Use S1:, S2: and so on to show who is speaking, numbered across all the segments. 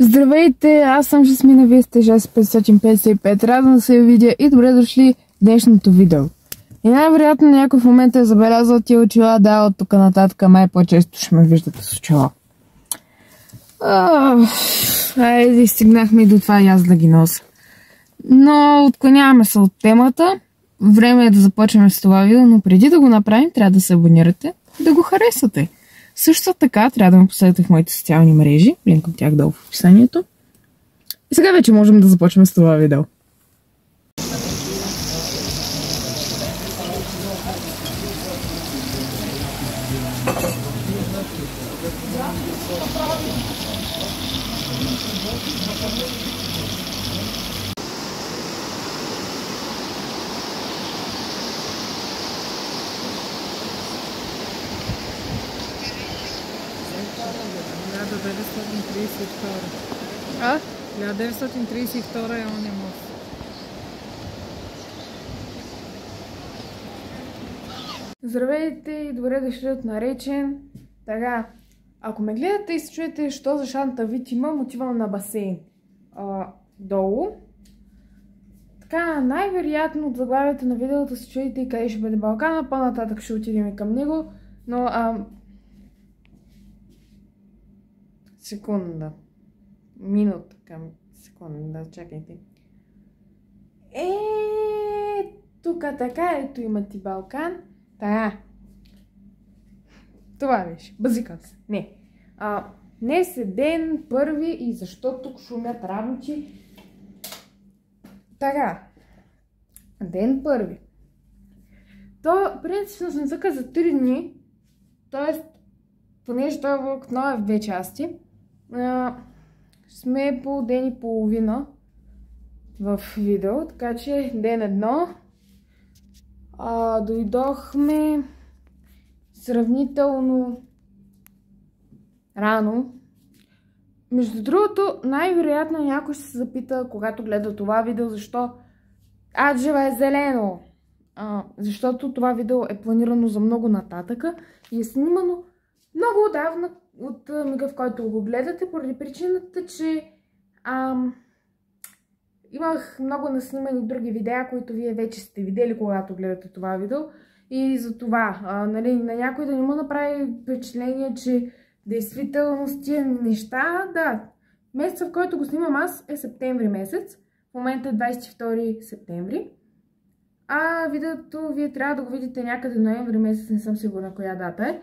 S1: Здравейте, аз съм Жасмина, вие сте Жас 555, радвам да се видя и добре дошли в днешното видео. И най-вероятно някой в момента е забелязал тия очила, да, от тук нататък май по-често ще ме виждате с очила. Айде, стигнахме и до това и аз да ги нося. Но отклоняваме се от темата. Време е да започнем с това видео, но преди да го направим, трябва да се абонирате и да го харесате. Също така трябва да ме последвате в моите социални мрежи, линк към тях долу в описанието. И сега вече можем да започнем с това видео. А? 1932 е ония мост. Здравейте и добре дошли от Наречен. Така, ако ме гледате и се чуете, що за шанта вид имам, отивам на басейн. Долу. Така, най-вероятно от заглавието на видеото се чуете и къде ще бъде Балкана, по-нататък ще отидем към него, но секунда. Минута към секунда, чакайте. Тук така, ето има ти Балкан. Тая. Това беше. Базикам се. Не. Днес е ден първи и защо тук шумят работи? Така. Ден първи. То, принципно съм цъка за 3 дни. Тоест, понеже той влог отново е в 2 части. Сме по ден и половина в видео, така че ден 1. Дойдохме сравнително рано. Между другото, най-вероятно някой ще се запита, когато гледа това видео, защо аджева е зелено. Защото това видео е планирано за много нататъка и е снимано много отдавна от мига, в който го гледате, поради причината, че имах много наснимани други видеа, които вие вече сте видели, когато гледате това видео. И за това, нали, на някой да не му направи впечатление, че действително с тия неща, да, месеца, в който го снимам аз е септември месец. В момента е 22 септември. А видеото вие трябва да го видите някъде ноември месец, не съм сигурна коя дата е.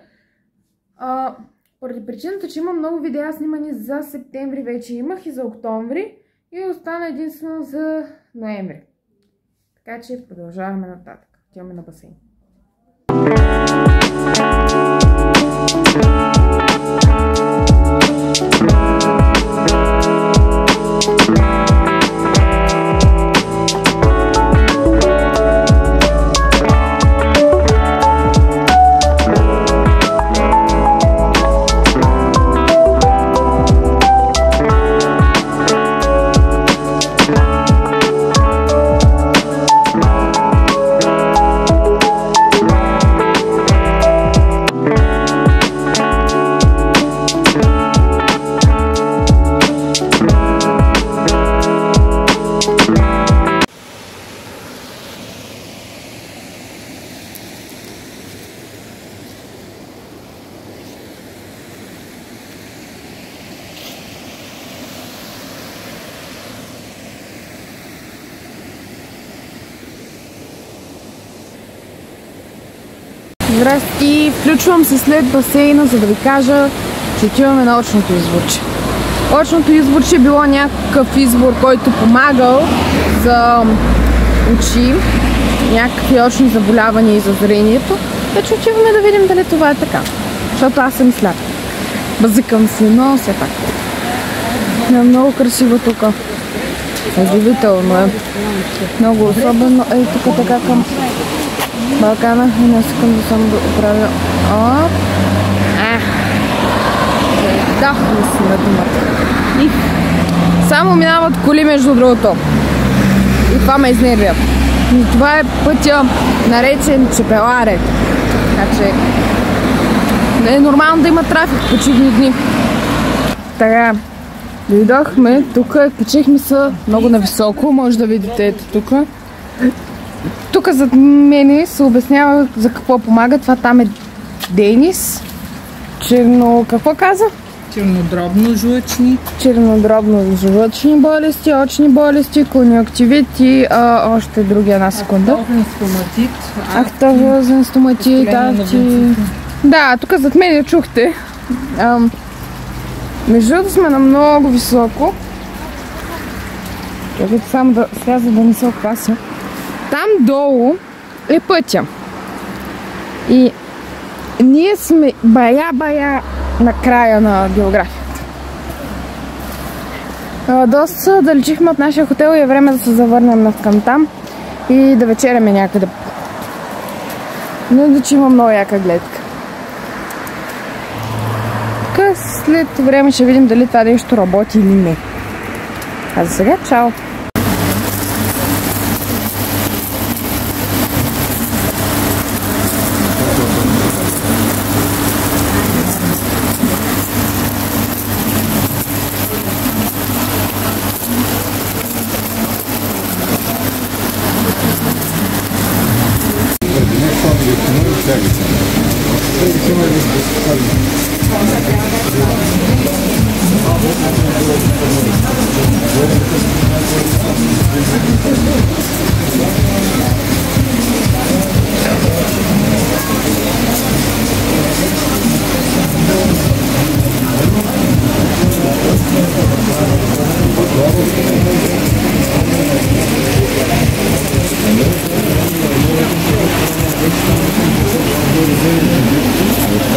S1: Поради причината, че имам много видеа снимани за септември, вече имах и за октомври и остана единствено за ноември. Така че продължаваме нататък. Отиваме на басейн. Здрасти! Включвам се след басейна, за да ви кажа, че отиваме на очното извърче. Очното извърче е било някакъв извор, който помагал за очи, някакви очни заболявания и за зрението. Вече отиваме да видим дали това е така. Защото аз съм сляп. Базикам се, но все пак. Е много красиво тук. Удивително е. Много особено е тук така към Балкана. Една секунда само да оправя. Да, наистина думата. И само минават коли, между другото. И това ме изнервя. Но това е пътя наречен Чепеларе. Така че не е нормално да има трафик в почивни дни. Така, Дойдохме тук, качихме се много нависоко, може да видите ето тук. Тук зад мене се обяснява за какво помага. Това там е Денис. Какво каза?
S2: Чернодробно-жлъчни.
S1: Чернодробно-жлъчни болести, очни болести, конюнктивит и още други една секунда. Ахтозен стоматит, Да, тук зад мен я чухте. Между другото сме на много високо. Чакайте само да сляза да не се опася. Там долу е пътя. И ние сме бая на края на географията. Доста далечихме от нашия хотел и е време да се завърнем към там и да вечеряме някъде. Но да че има много яка гледка. Така след време ще видим дали това нещо работи или не. А за сега, чао!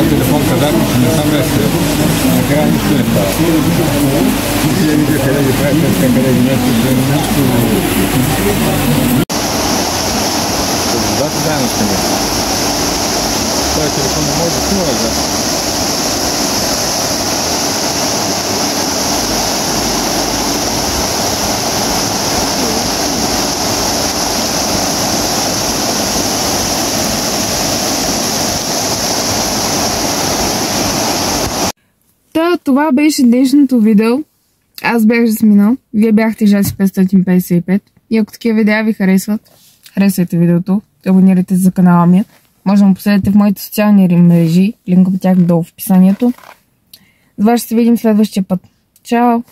S3: Телефон казахме, че не съм месец. Накрая нищо не става. Всички да видя къде ги правят, къде ги месец, нищо. Водата заедно ще ми. Този телефон не може да снима, да?
S1: Това беше днешното видео. Аз бях Жасмина. Вие бяхте Жаси 555. И ако такива видеа ви харесват, харесвайте видеото. Абонирайте се за канала ми. Може да ме последвате в моите социални мрежи. Линка по тях долу в описанието. С вас ще се видим следващия път. Чао!